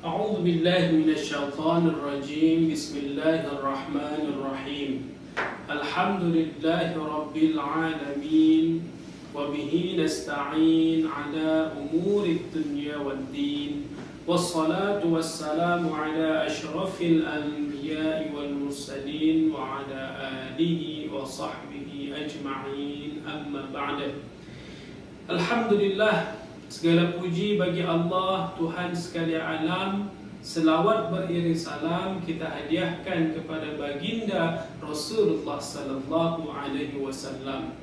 أعوذ بالله من الشيطان الرجيم. بسم الله الرحمن الرحيم. الحمد لله رب العالمين وبه نستعين على أمور الدنيا والدين والصلاة والسلام على أشرف الأنبياء والمرسلين وعلى آله وصحبه أجمعين. أما بعد. Alhamdulillah, segala puji bagi Allah, Tuhan sekalian alam. Selawat beriring salam kita hadiahkan kepada baginda Rasulullah sallallahu alaihi wasallam.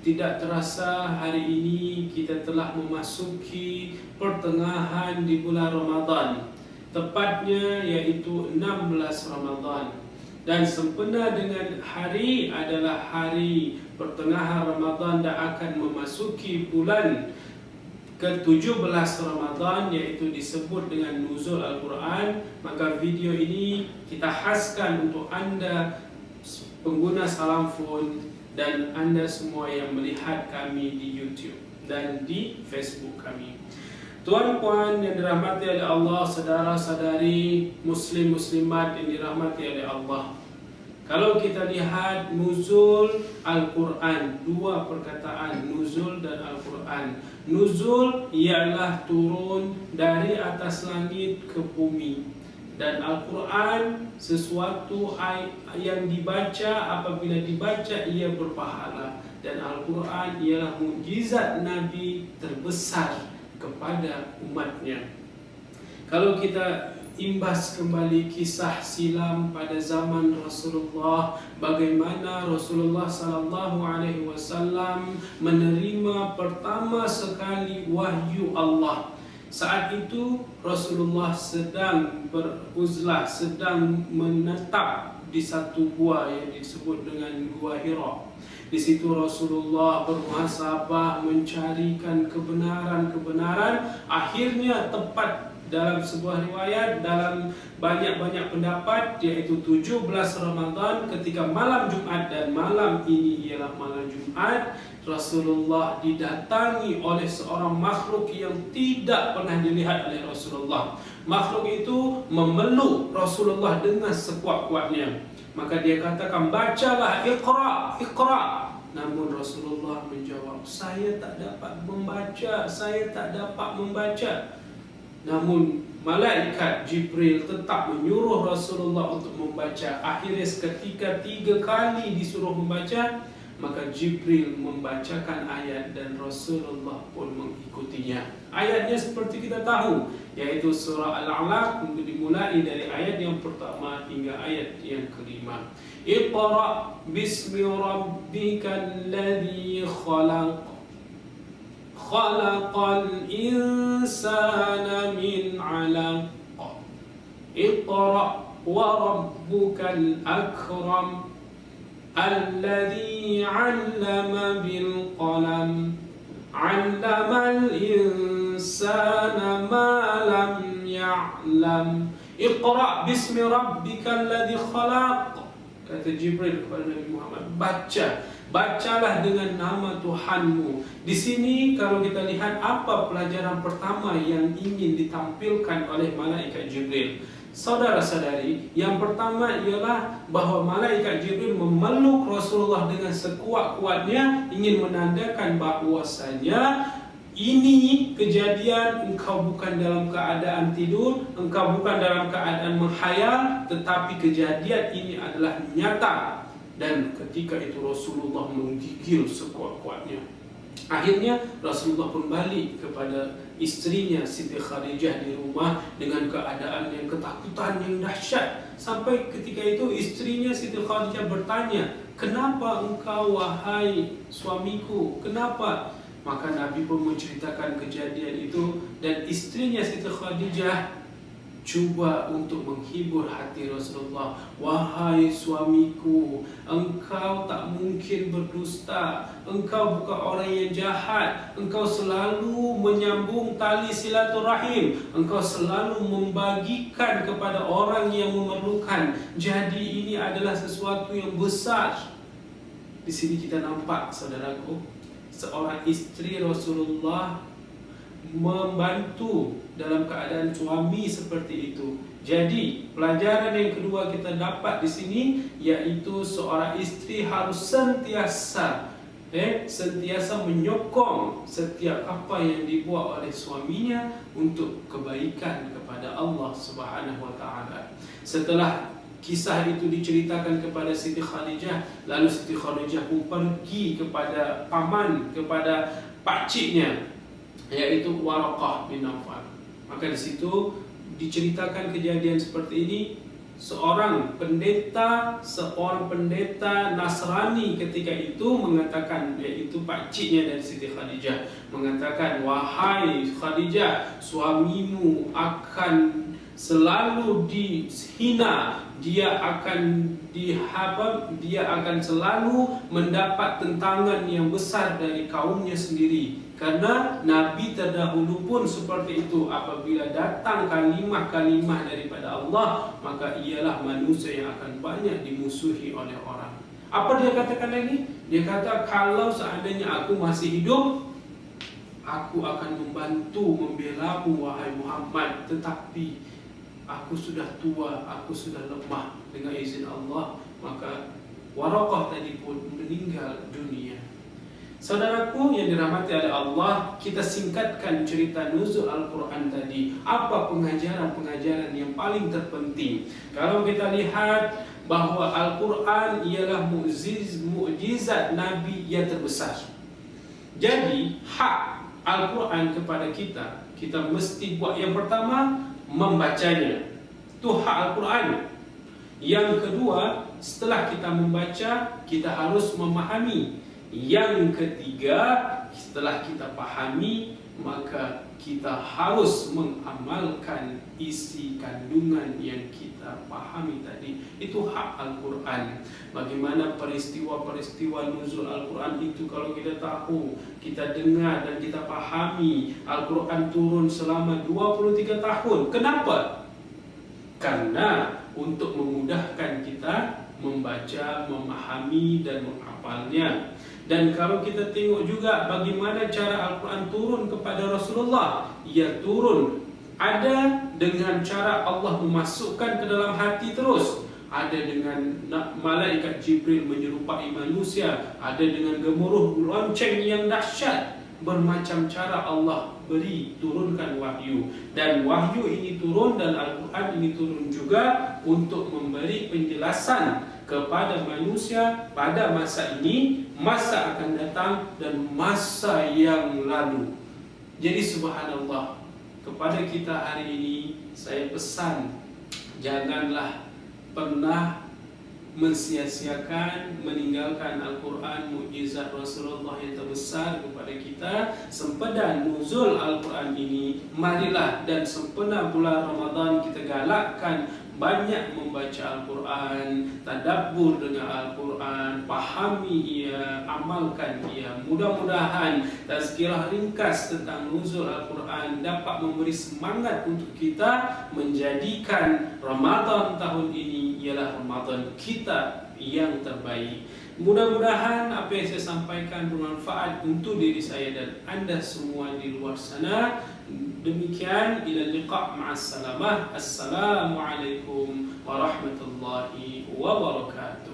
Tidak terasa hari ini kita telah memasuki pertengahan di bulan Ramadan, tepatnya yaitu 16 Ramadan. Dan sempena dengan hari adalah hari pertengahan Ramadan dan akan memasuki bulan ke-17 Ramadan, yaitu disebut dengan Nuzul Al-Quran. Maka video ini kita khaskan untuk anda pengguna salam phone dan anda semua yang melihat kami di YouTube dan di Facebook kami. Tuan-puan yang dirahmati oleh Allah, saudara-saudari muslim-muslimat yang dirahmati oleh Allah. Kalau kita lihat Nuzul Al-Quran, dua perkataan Nuzul dan Al-Quran. Nuzul ialah turun dari atas langit ke bumi, dan Al-Quran sesuatu yang dibaca, apabila dibaca ia berpahala. Dan Al-Quran ialah mukjizat Nabi terbesar kepada umatnya. Kalau kita imbas kembali kisah silam pada zaman Rasulullah, bagaimana Rasulullah sallallahu alaihi wasallam menerima pertama sekali wahyu Allah. Saat itu Rasulullah sedang beruzlah, sedang menetap di satu gua yang disebut dengan Gua Hira. Di situ Rasulullah bermuhasabah, mencarikan kebenaran. Akhirnya tepat dalam sebuah riwayat, dalam banyak-banyak pendapat, yaitu 17 Ramadan ketika malam Jumat, dan malam ini ialah malam Jumat, Rasulullah didatangi oleh seorang makhluk yang tidak pernah dilihat oleh Rasulullah. Makhluk itu memeluk Rasulullah dengan sekuat-kuatnya. Maka dia katakan, bacalah, Iqra, Iqra. Namun Rasulullah menjawab, saya tak dapat membaca, saya tak dapat membaca. Namun malaikat Jibril tetap menyuruh Rasulullah untuk membaca. Akhirnya seketika 3 kali disuruh membaca, maka Jibril membacakan ayat dan Rasulullah pun mengikutinya. Ayatnya seperti kita tahu, yaitu surah Al-Alaq, dimulai dari ayat yang pertama hingga ayat yang kelima. Iqra bismi rabbikal ladzi khalaq, khalaqal insana min 'alaq, Iqra wa rabbukal akram, alladzi 'allama bil qalam, 'allamal insana ma lam ya'lam. Iqra bismi rabbikal ladzi khalaq, kata Jibril kepada Nabi Muhammad, bacalah dengan nama Tuhanmu. Di sini kalau kita lihat apa pelajaran pertama yang ingin ditampilkan oleh malaikat Jibril, saudara-saudari, yang pertama ialah bahawa malaikat Jibril memeluk Rasulullah dengan sekuat-kuatnya, ingin menandakan bahawasanya ini kejadian, engkau bukan dalam keadaan tidur, engkau bukan dalam keadaan menghayal, tetapi kejadian ini adalah nyata. Dan ketika itu Rasulullah menggigil sekuat-kuatnya. Akhirnya Rasulullah pun balik kepada istrinya Siti Khadijah di rumah dengan keadaan yang ketakutan yang dahsyat. Sampai ketika itu istrinya Siti Khadijah bertanya, kenapa engkau wahai suamiku, kenapa? Maka Nabi pun menceritakan kejadian itu, dan istrinya Siti Khadijah cuba untuk menghibur hati Rasulullah. Wahai suamiku, engkau tak mungkin berdusta, engkau bukan orang yang jahat, engkau selalu menyambung tali silaturahim, engkau selalu membagikan kepada orang yang memerlukan. Jadi ini adalah sesuatu yang besar. Di sini kita nampak, saudaraku, seorang istri Rasulullah membantu dalam keadaan suami seperti itu. Jadi pelajaran yang kedua kita dapat di sini yaitu seorang isteri harus sentiasa menyokong setiap apa yang dibuat oleh suaminya untuk kebaikan kepada Allah Subhanahu wa taala. Setelah kisah itu diceritakan kepada Siti Khadijah, lalu Siti Khadijah pun pergi kepada paman, kepada pakciknya, yaitu Waraqah bin Nawfal. Maka di situ diceritakan kejadian seperti ini. Seorang pendeta Nasrani ketika itu mengatakan, yaitu pakciknya dari Siti Khadijah, mengatakan, wahai Khadijah, suamimu akan selalu dihina, dia akan selalu mendapat tentangan yang besar dari kaumnya sendiri. Karena Nabi terdahulu pun seperti itu, apabila datang kalimah-kalimah daripada Allah, maka ialah manusia yang akan banyak dimusuhi oleh orang. Apa dia katakan lagi? Dia kata, kalau seandainya aku masih hidup, aku akan membantu membelamu wahai Muhammad, tetapi aku sudah tua, aku sudah lemah. Dengan izin Allah, maka Waraqah tadi pun meninggal dunia. Saudaraku yang dirahmati oleh Allah, kita singkatkan cerita nuzul Al-Quran tadi. Apa pengajaran-pengajaran yang paling terpenting? Kalau kita lihat bahawa Al-Quran ialah mukjizat Nabi yang terbesar. Jadi hak Al-Quran kepada kita mesti buat yang pertama, membacanya. Itu hak Al-Quran. Yang kedua, setelah kita membaca, kita harus memahami. Yang ketiga, setelah kita pahami, maka kita harus mengamalkan isi kandungan yang kita pahami tadi. Itu hak Al-Quran. Bagaimana peristiwa-peristiwa nuzul Al-Quran itu kalau kita tahu, kita dengar dan kita pahami. Al-Quran turun selama 23 tahun. Kenapa? Karena untuk memudahkan kita membaca, memahami dan menghafalnya. Dan kalau kita tengok juga bagaimana cara Al-Quran turun kepada Rasulullah, ia turun ada dengan cara Allah memasukkan ke dalam hati terus, ada dengan malaikat Jibril menyerupai manusia, ada dengan gemuruh lonceng yang dahsyat. Bermacam cara Allah beri turunkan wahyu, dan wahyu ini turun dan Al-Quran ini turun juga untuk memberi penjelasan kepada manusia pada masa ini, masa akan datang dan masa yang lalu. Jadi subhanallah, kepada kita hari ini saya pesan, janganlah pernah mensia-siakan, meninggalkan Al-Quran, mukjizat Rasulullah yang terbesar kepada kita. Sempena nuzul Al-Quran ini, marilah dan sempena bulan Ramadan kita galakkan banyak membaca Al-Quran, tadabbur dengan Al-Quran, pahami ia, amalkan ia. Mudah-mudahan tazkirah ringkas tentang nuzul Al-Quran dapat memberi semangat untuk kita menjadikan Ramadan tahun ini ialah Ramadan kita yang terbaik. Mudah-mudahan apa yang saya sampaikan bermanfaat untuk diri saya dan anda semua di luar sana. Demikian, ila liqa' ma'as salamah. Assalamualaikum warahmatullahi wabarakatuh.